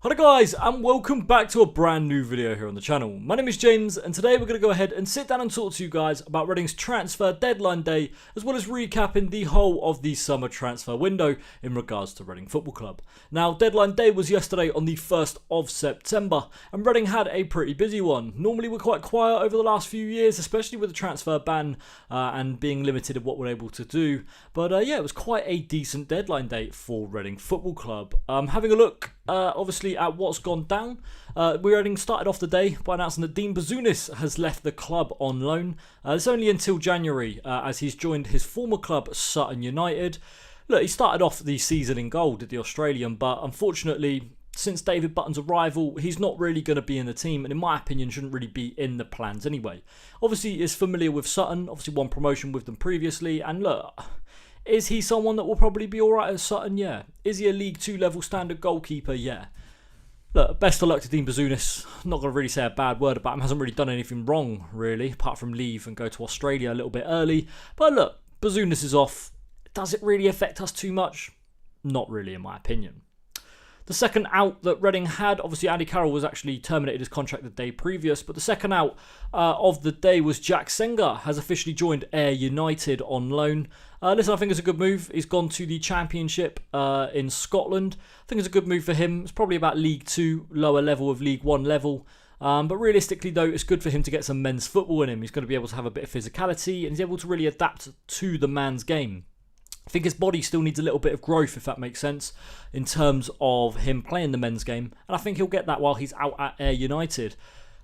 Hello guys, and welcome back to a brand new video here on the channel. My name is James, and today we're going to go ahead and sit down and talk to you guys about Reading's transfer deadline day, as well as recapping the whole of the summer transfer window in regards to Reading Football Club. Now, deadline day was yesterday on the 1st of September, and Reading had a pretty busy one. Normally we're quite quiet over the last few years, especially with the transfer ban and being limited in what we're able to do. But yeah, it was quite a decent deadline day for Reading Football Club. Having a look, obviously, at what's gone down. We already started off the day by announcing that Dean Bazounis has left the club on loan. It's only until January as he's joined his former club Sutton United. Look, he started off the season in goal, did the Australian, but unfortunately, since David Button's arrival, he's not really going to be in the team, and in my opinion shouldn't really be in the plans anyway. Obviously he is familiar with Sutton, obviously won promotion with them previously, and look, is he someone that will probably be alright at Sutton? Yeah. Is he a League 2 level standard goalkeeper? Yeah. Look, best of luck to Dean Bazounis. Not going to really say a bad word about him. Hasn't really done anything wrong, really, apart from leave and go to Australia a little bit early. But look, Bazounis is off. Does it really affect us too much? Not really, in my opinion. The second out that Reading had, obviously Andy Carroll was actually terminated his contract the day previous, but the second out of the day was Jack Senga has officially joined Ayr United on loan. Listen, I think it's a good move. He's gone to the Championship in Scotland. I think it's a good move for him. It's probably about League 2, lower level of League 1 level. But realistically, though, it's good for him to get some men's football in him. He's going to be able to have a bit of physicality, and he's able to really adapt to the man's game. I think his body still needs a little bit of growth, if that makes sense, in terms of him playing the men's game. And I think he'll get that while he's out at Ayr United.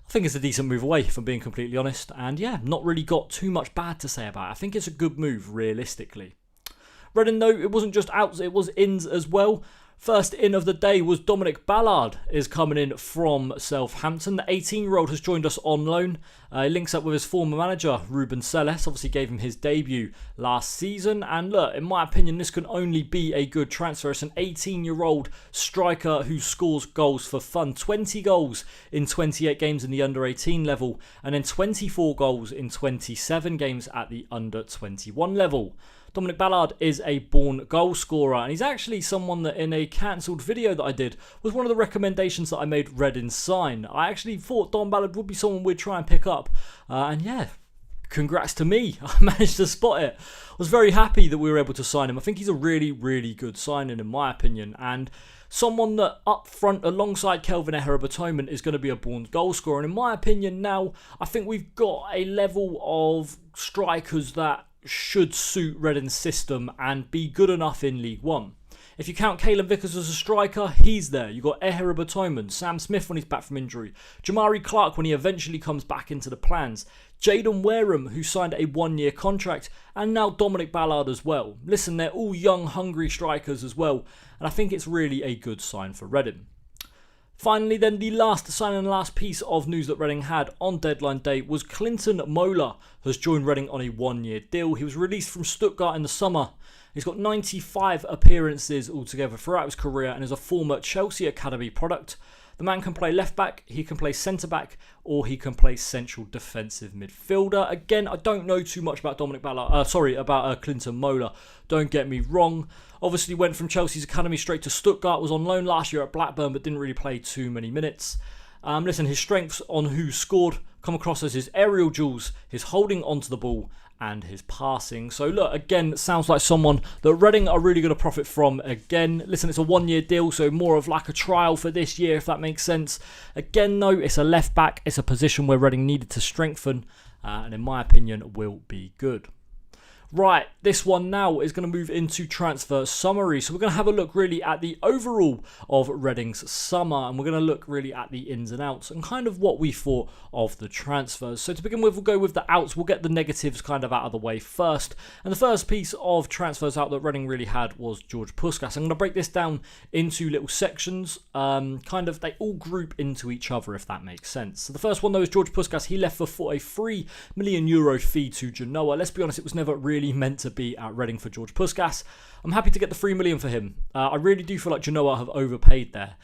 I think it's a decent move away, if I'm being completely honest. And yeah, not really got too much bad to say about it. I think it's a good move, realistically. Reading, though, it wasn't just outs, it was ins as well. First in of the day was Dominic Ballard is coming in from Southampton. The 18-year-old has joined us on loan. He links up with his former manager, Ruben Selles. Obviously gave him his debut last season. And look, in my opinion, this can only be a good transfer. It's an 18-year-old striker who scores goals for fun. 20 goals in 28 games in the under-18 level. And then 24 goals in 27 games at the under-21 level. Dominic Ballard is a born goal scorer, and he's actually someone that in a cancelled video that I did was one of the recommendations that I made Reading sign. I actually thought Dom Ballard would be someone we'd try and pick up, and yeah, congrats to me. I managed to spot it. I was very happy that we were able to sign him. I think he's a really, really good signing in my opinion, and someone that up front alongside Kelvin Ehera-Batoman is going to be a born goal scorer. And in my opinion now, I think we've got a level of strikers that should suit Reading's system and be good enough in League 1. If you count Caelan Vickers as a striker, he's there. You've got Ehera-Batoman, Sam Smith when he's back from injury, Jamari Clark when he eventually comes back into the plans, Jaden Wareham who signed a 1-year contract, and now Dominic Ballard as well. Listen, they're all young, hungry strikers as well, and I think it's really a good sign for Reading. Finally then, the last sign and last piece of news that Reading had on deadline day was Clinton Mola has joined Reading on a 1-year deal. He was released from Stuttgart in the summer. He's got 95 appearances altogether throughout his career and is a former Chelsea Academy product. The man can play left back, he can play centre back, or he can play central defensive midfielder. Again, I don't know too much about Clinton Mola. Don't get me wrong. Obviously went from Chelsea's academy straight to Stuttgart, was on loan last year at Blackburn, but didn't really play too many minutes. Listen, his strengths on who scored come across as his aerial duels, his holding onto the ball, and his passing. So look, again, sounds like someone that Reading are really going to profit from again. Listen, it's a 1-year deal, so more of like a trial for this year, if that makes sense. Again, though, it's a left back. It's a position where Reading needed to strengthen, and in my opinion, will be good. Right, this one now is going to move into transfer summary. So we're going to have a look really at the overall of Reading's summer, and we're going to look really at the ins and outs and kind of what we thought of the transfers. So to begin with, we'll go with the outs. We'll get the negatives kind of out of the way first. And the first piece of transfers out that Reading really had was George Puskas. I'm going to break this down into little sections. They all group into each other, if that makes sense. So the first one, though, is George Puskas. He left for a €3 million fee to Genoa. Let's be honest, it was never really meant to be at Reading for George Puskas. I'm happy to get the $3 million for him. I really do feel like Genoa have overpaid there.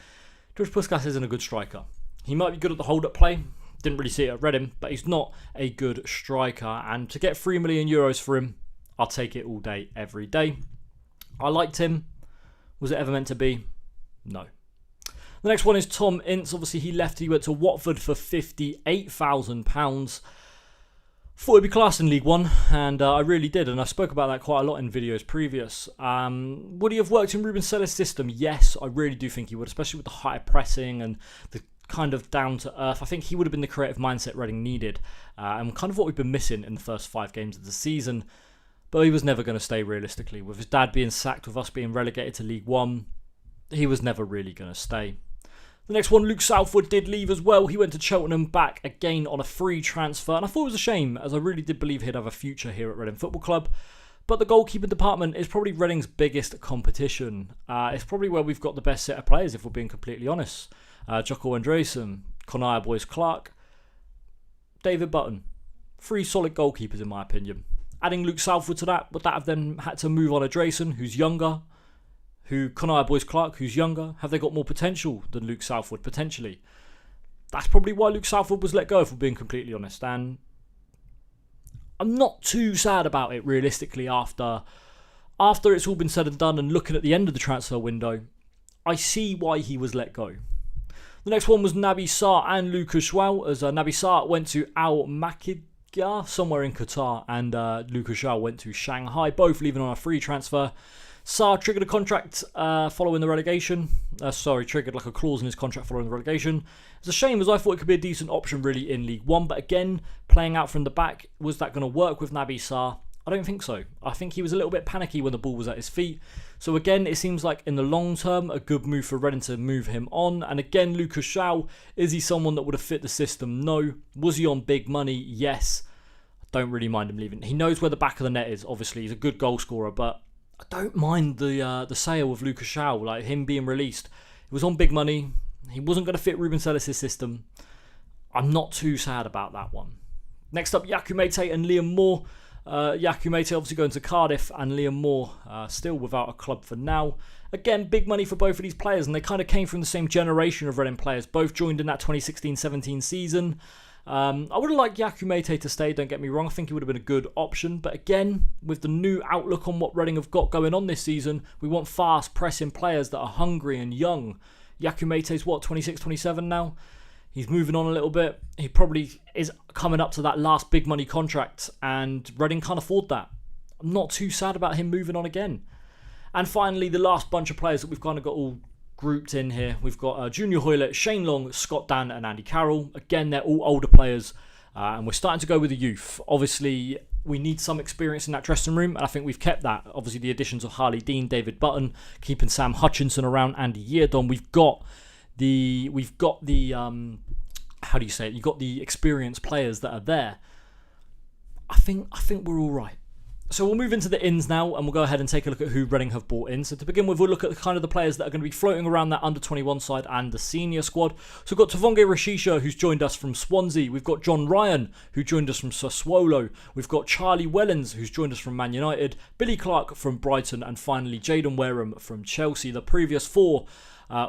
George Puskas isn't a good striker. He might be good at the hold-up play. Didn't really see it at Reading, but he's not a good striker. And to get €3 million for him, I'll take it all day, every day. I liked him. Was it ever meant to be? No. The next one is Tom Ince. Obviously, he left. He went to Watford for £58,000. Thought it'd be class in League One, and I really did, and I spoke about that quite a lot in videos previous. Would he have worked in Ruben Seller's system? Yes, I really do think he would, especially with the high pressing and the kind of down to earth. I think he would have been the creative mindset Reading needed, and kind of what we've been missing in the first 5 games of the season. But he was never going to stay realistically. With his dad being sacked, with us being relegated to League One, he was never really going to stay. The next one, Luke Southwood, did leave as well. He went to Cheltenham, back again on a free transfer. And I thought it was a shame, as I really did believe he'd have a future here at Reading Football Club. But the goalkeeping department is probably Reading's biggest competition. It's probably where we've got the best set of players, if we're being completely honest. Jocko Andresen, Connor Boyce-Clark, David Button. 3 solid goalkeepers in my opinion. Adding Luke Southwood to that, would that have then had to move on Andresen, who's younger? Connor Boyce-Clark, who's younger? Have they got more potential than Luke Southwood, potentially? That's probably why Luke Southwood was let go, if we're being completely honest. And I'm not too sad about it, realistically, after it's all been said and done and looking at the end of the transfer window. I see why he was let go. The next one was Naby Sarr and Lucas João, as Naby Sarr went to Al Makidga, somewhere in Qatar, and Lucas João went to Shanghai, both leaving on a free transfer. Sarr triggered a contract following the relegation. Triggered like a clause in his contract following the relegation. It's a shame, as I thought it could be a decent option really in League One. But again, playing out from the back, was that going to work with Naby Sarr? I don't think so. I think he was a little bit panicky when the ball was at his feet. So again, it seems like in the long term, a good move for Reading to move him on. And again, Lucas João, is he someone that would have fit the system? No. Was he on big money? Yes. I don't really mind him leaving. He knows where the back of the net is. Obviously, he's a good goal scorer, but I don't mind the sale of Lucas João, like him being released. He was on big money. He wasn't going to fit Ruben Seller's system. I'm not too sad about that one. Next up, Yakou Meite and Liam Moore. Yakou Meite obviously going to Cardiff, and Liam Moore still without a club for now. Again, big money for both of these players, and they kind of came from the same generation of Reading players. Both joined in that 2016-17 season. I would have liked Yakou Meite to stay, don't get me wrong. I think he would have been a good option. But again, with the new outlook on what Reading have got going on this season, we want fast pressing players that are hungry and young. Yakou Meite's what, 26, 27 now? He's moving on a little bit. He probably is coming up to that last big money contract, and Reading can't afford that. I'm not too sad about him moving on again. And finally, the last bunch of players that we've kind of got all grouped in here. We've got Junior Hoylett, Shane Long, Scott Dan and Andy Carroll. Again, they're all older players, and we're starting to go with the youth. Obviously, we need some experience in that dressing room, and I think we've kept that. Obviously, the additions of Harley Dean, David Button, keeping Sam Hutchinson around, Andy Yeardon. We've got the how do you say it? You've got the experienced players that are there. I think we're all right. So we'll move into the ins now, and we'll go ahead and take a look at who Reading have brought in. So to begin with, we'll look at kind of the players that are going to be floating around that under-21 side and the senior squad. So we've got Tavonge Rashisha, who's joined us from Swansea. We've got John Ryan, who joined us from Sassuolo. We've got Charlie Wellens, who's joined us from Man United. Billy Clark from Brighton. And finally, Jaden Wareham from Chelsea. The previous 4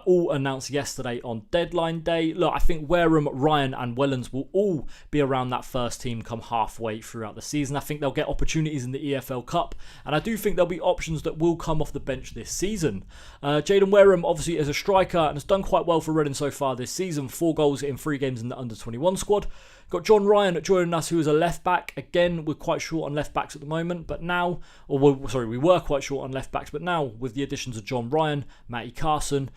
all announced yesterday on deadline day. Look, I think Wareham, Ryan and Wellens will all be around that first team come halfway throughout the season. I think they'll get opportunities in the EFL Cup, and I do think there'll be options that will come off the bench this season. Jaden Wareham obviously is a striker and has done quite well for Reading so far this season. 4 goals in 3 games in the under-21 squad. Got John Ryan joining us, who is a left back. Again, we're quite short on left backs at the moment, but now, we were quite short on left backs, but now with the additions of John Ryan, Matty Carson,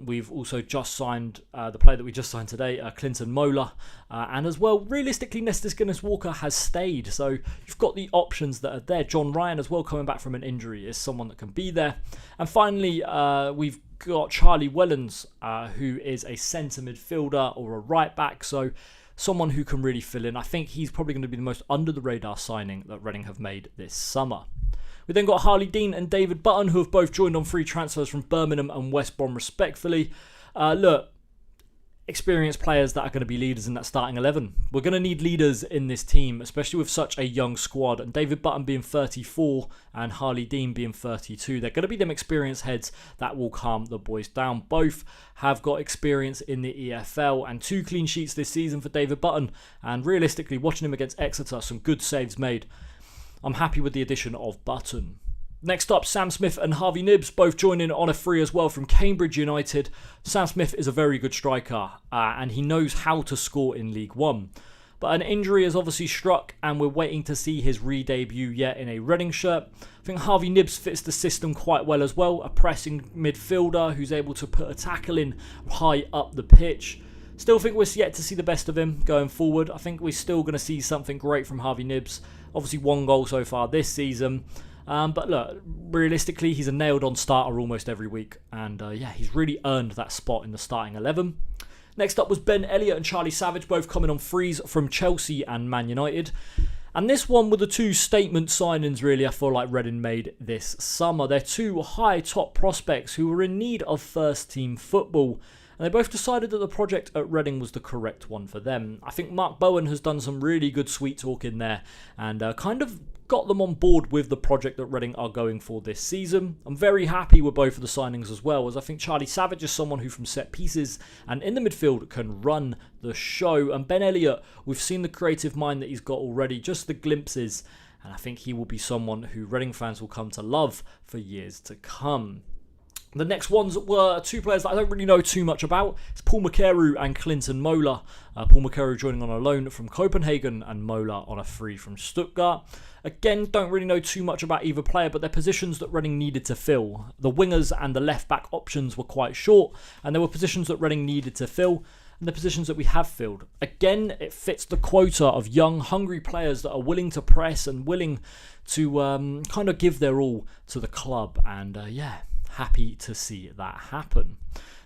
we've also just signed the player that we just signed today, Clinton Mola, and as well, realistically, Nestor Guinness-Walker has stayed, so you've got the options that are there. John Ryan as well, coming back from an injury, is someone that can be there. And finally, we've got Charlie Wellens, who is a centre midfielder or a right back, so someone who can really fill in. I think he's probably going to be the most under the radar signing that Reading have made this summer. We then got Harley Dean and David Button, who have both joined on free transfers from Birmingham and West Brom respectfully. Look, experienced players that are going to be leaders in that starting 11. We're going to need leaders in this team, especially with such a young squad. And David Button being 34 and Harley Dean being 32. They're going to be them experienced heads that will calm the boys down. Both have got experience in the EFL and 2 clean sheets this season for David Button. And realistically, watching him against Exeter, some good saves made. I'm happy with the addition of Button. Next up, Sam Smith and Harvey Knibbs both joining on a free as well from Cambridge United. Sam Smith is a very good striker and he knows how to score in League One. But an injury has obviously struck and we're waiting to see his re-debut yet in a Reading shirt. I think Harvey Knibbs fits the system quite well as well. A pressing midfielder who's able to put a tackle in high up the pitch. Still think we're yet to see the best of him going forward. I think we're still going to see something great from Harvey Knibbs. Obviously 1 goal so far this season. But look, realistically, he's a nailed-on starter almost every week. And yeah, he's really earned that spot in the starting 11. Next up was Ben Elliott and Charlie Savage, both coming on frees from Chelsea and Man United. And this one were the 2 statement signings, really, I feel like Reading made this summer. They're 2 high top prospects who were in need of first-team football. And they both decided that the project at Reading was the correct one for them. I think Mark Bowen has done some really good sweet talk in there and kind of got them on board with the project that Reading are going for this season. I'm very happy with both of the signings as well, as I think Charlie Savage is someone who from set pieces and in the midfield can run the show. And Ben Elliott, we've seen the creative mind that he's got already, just the glimpses. And I think he will be someone who Reading fans will come to love for years to come. The next ones were 2 players that I don't really know too much about. It's Paul McCarrow and Clinton Mola. Paul McCarrow joining on a loan from Copenhagen and Mola on a free from Stuttgart. Again, don't really know too much about either player, but they're positions that Reading needed to fill. The wingers and the left-back options were quite short, and there were positions that Reading needed to fill, and the positions that we have filled. Again, it fits the quota of young, hungry players that are willing to press and willing to kind of give their all to the club, and yeah, happy to see that happen.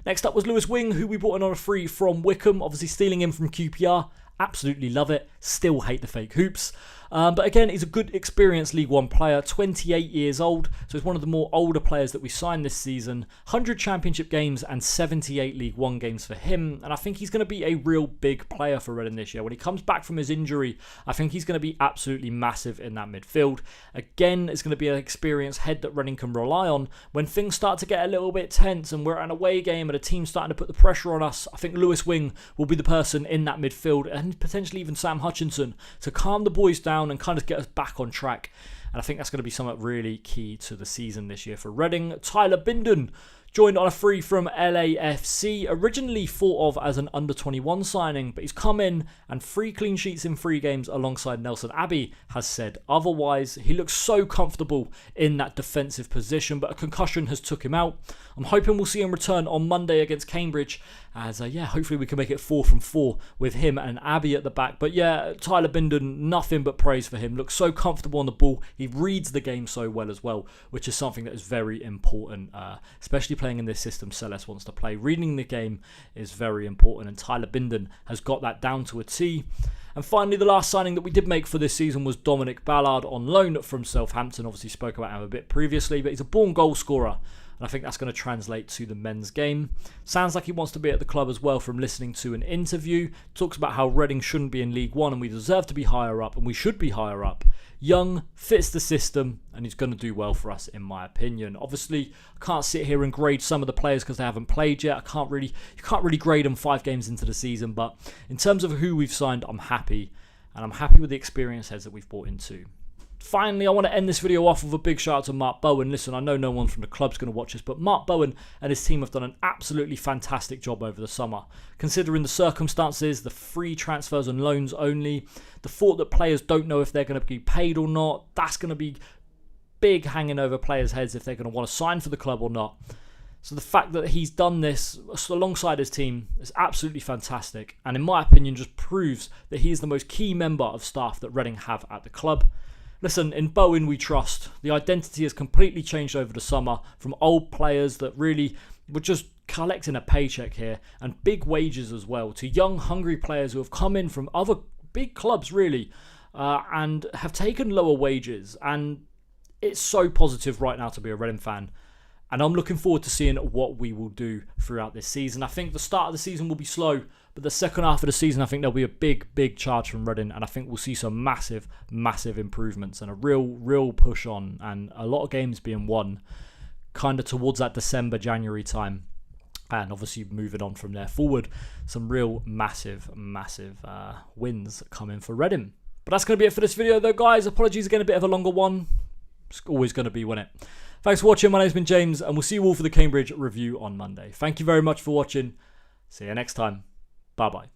Next up was Lewis Wing, who we brought in on a free from Wickham, obviously stealing him from QPR. Absolutely love it. Still hate the fake hoops. But again, he's a good experienced League One player, 28 years old. So he's one of the more older players that we signed this season. 100 championship games and 78 League One games for him. And I think he's going to be a real big player for Reading this year. When he comes back from his injury, I think he's going to be absolutely massive in that midfield. Again, it's going to be an experienced head that Reading can rely on. When things start to get a little bit tense and we're at an away game and a team's starting to put the pressure on us, I think Lewis Wing will be the person in that midfield and potentially even Sam Hutchinson to calm the boys down and kind of get us back on track. And I think that's going to be something really key to the season this year for Reading. Tyler Bindon joined on a free from LAFC, originally thought of as an under-21 signing, but he's come in and 3 clean sheets in 3 games alongside Nelson Abbey has said otherwise. He looks so comfortable in that defensive position, but a concussion has took him out. I'm hoping we'll see him return on Monday against Cambridge, as yeah, hopefully we can make it 4 from 4 with him and Abbey at the back. But yeah, Tyler Bindon, nothing but praise for him. Looks so comfortable on the ball. He reads the game so well as well, which is something that is very important, especially playing in this system Celeste wants to play. Reading the game is very important, and Tyler Bindon has got that down to a T. And finally, the last signing that we did make for this season was Dominic Ballard on loan from Southampton. Obviously spoke about him a bit previously, but he's a born goal scorer. And I think that's going to translate to the men's game. Sounds like he wants to be at the club as well from listening to an interview. Talks about how Reading shouldn't be in League One and we deserve to be higher up and we should be higher up. Young, fits the system, and he's going to do well for us in my opinion. Obviously, I can't sit here and grade some of the players because they haven't played yet. You can't really grade them 5 games into the season, but in terms of who we've signed, I'm happy. And I'm happy with the experience heads that we've brought in too. Finally, I want to end this video off with a big shout out to Mark Bowen. Listen, I know no one from the club's going to watch this, but Mark Bowen and his team have done an absolutely fantastic job over the summer. Considering the circumstances, the free transfers and loans only, the thought that players don't know if they're going to be paid or not, that's going to be big hanging over players' heads if they're going to want to sign for the club or not. So the fact that he's done this alongside his team is absolutely fantastic, and in my opinion just proves that he is the most key member of staff that Reading have at the club. Listen, in Bowen we trust. The identity has completely changed over the summer from old players that really were just collecting a paycheck here and big wages as well to young hungry players who have come in from other big clubs really and have taken lower wages, and it's so positive right now to be a Reading fan. And I'm looking forward to seeing what we will do throughout this season. I think the start of the season will be slow, but the second half of the season, I think there'll be a big charge from Reading. And I think we'll see some massive improvements and a real push on. And a lot of games being won kind of towards that December, January time. And obviously moving on from there forward, some real massive wins coming for Reading. But that's going to be it for this video though, guys. Apologies again, a bit of a longer one. It's always going to be, won't it? Thanks for watching. My name's been James, and we'll see you all for the Cambridge review on Monday. Thank you very much for watching. See you next time. Bye-bye.